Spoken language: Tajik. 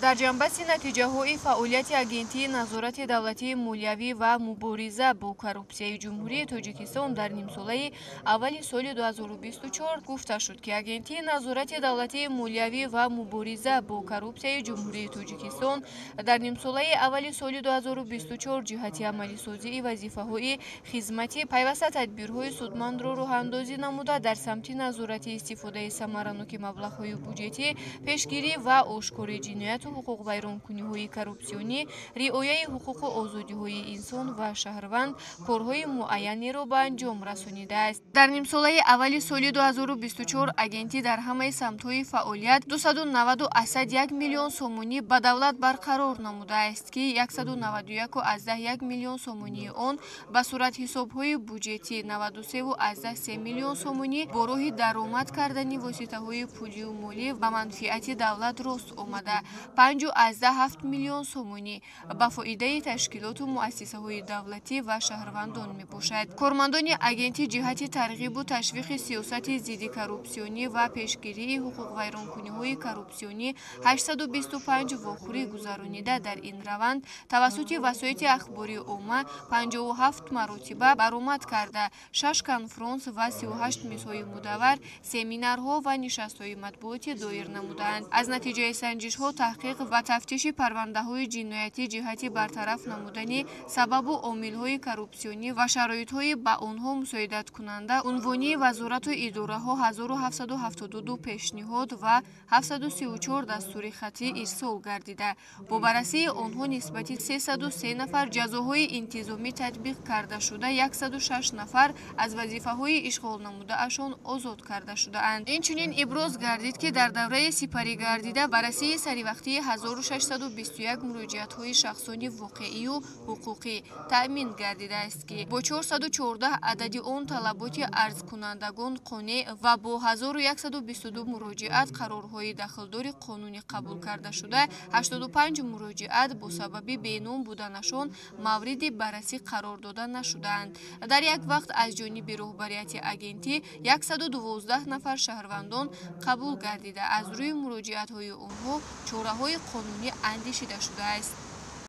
در ҷанбаси натиҷаҳои фаъолияти агентии назорати давлатии молиявӣ ва мубориза бо коррупсияи ҷумҳурии Тоҷикистон дар нимсолаи аввали соли 2024 гуфта шуд, ки агентии назорати давлатии молиявӣ ва мубориза бо коррупсияи ҷумҳурии Тоҷикистон дар нимсолаи аввали соли 2024 ҷиҳати амалисозии вазифаҳои хизматӣ пайваста тадбирҳои судмандро роҳандозӣ намуда дар самти назорати истифодаи самараноки маблағҳои бюҷетӣ, пешгирӣ ва ошкори ҷинояту ҳуқуқвайронкуниҳои коррупсионӣ, риояи ҳуқуқу озодиҳои инсон ва шаҳрванд корҳои муайянеро ба анҷом расонидааст. Дар нимсолаи аввали соли 2024 агентӣ дар ҳамаи самтҳои фаъолият 291 миллион сомонӣ ба давлат барқарор намудааст, ки 191 миллион сомонии он ба сурат ҳисобҳои бюҷетӣ, 93 миллион сомонӣ бо роҳи даромад кардани воситаҳои пулию молӣ ба манфиати давлат рост омада, 5,7 миллион сомонӣ ба фоидаи ташкилоту муассисаҳои давлатӣ ва шаҳрвандон мебошад. Кормандони агентӣ ҷиҳати тарғибу ташвиқи сиёсати зидди коррупсионӣ ва пешгирии ҳуқуқвайронкуниҳои коррупсионӣ 825 вохӯрӣ гузаронида, дар ин раванд тавассути васоити ахбори умма 57 маротиба баромад карда, 6 конфронс ва 38 мизҳои мудаввар, семинарҳо ва нишастҳои матбуотӣ доир намуданд. Аз натиҷаи санҷишҳо, таҳқиқ ва тафтиши парвандаҳои ҷиноятӣ ҷиҳати бартараф намудани сабабу омилҳои коррупсионӣ ва шароитҳои ба онҳо мусоидаткунанда, унвонии вазорату идораҳо 1772 пешниҳод ва 734 дастури хатӣ ирсол гардида, бо баррасии онҳо нисбати 303 нафар ҷазоҳои интизомӣ татбиқ карда шуда, 106 нафар аз вазифаҳои ишғол намудаашон озод карда шудаанд. Инчунин иброз гардид, ки дар давраи сипарӣ гардида баррасии саривақтии 1621 муроҷиатҳои шахсони воқеию ҳуқуқӣ таъмин гардидааст, ки бо 414 адади он талаботи арзкунандагон қонеъ ва бо 1122 муроҷиат қарорҳои дахлдори қонунӣ қабул карда шуда, 85 муроҷиат бо сабаби беном буданашон мавриди баррасӣ қарор дода нашудаанд. Дар як вақт аз ҷониби роҳбарияти агентӣ 112 нафар шаҳрвандон қабул гардида, аз рӯи муроҷиатҳои онҳо чораҳои қонунӣ андешида шудааст.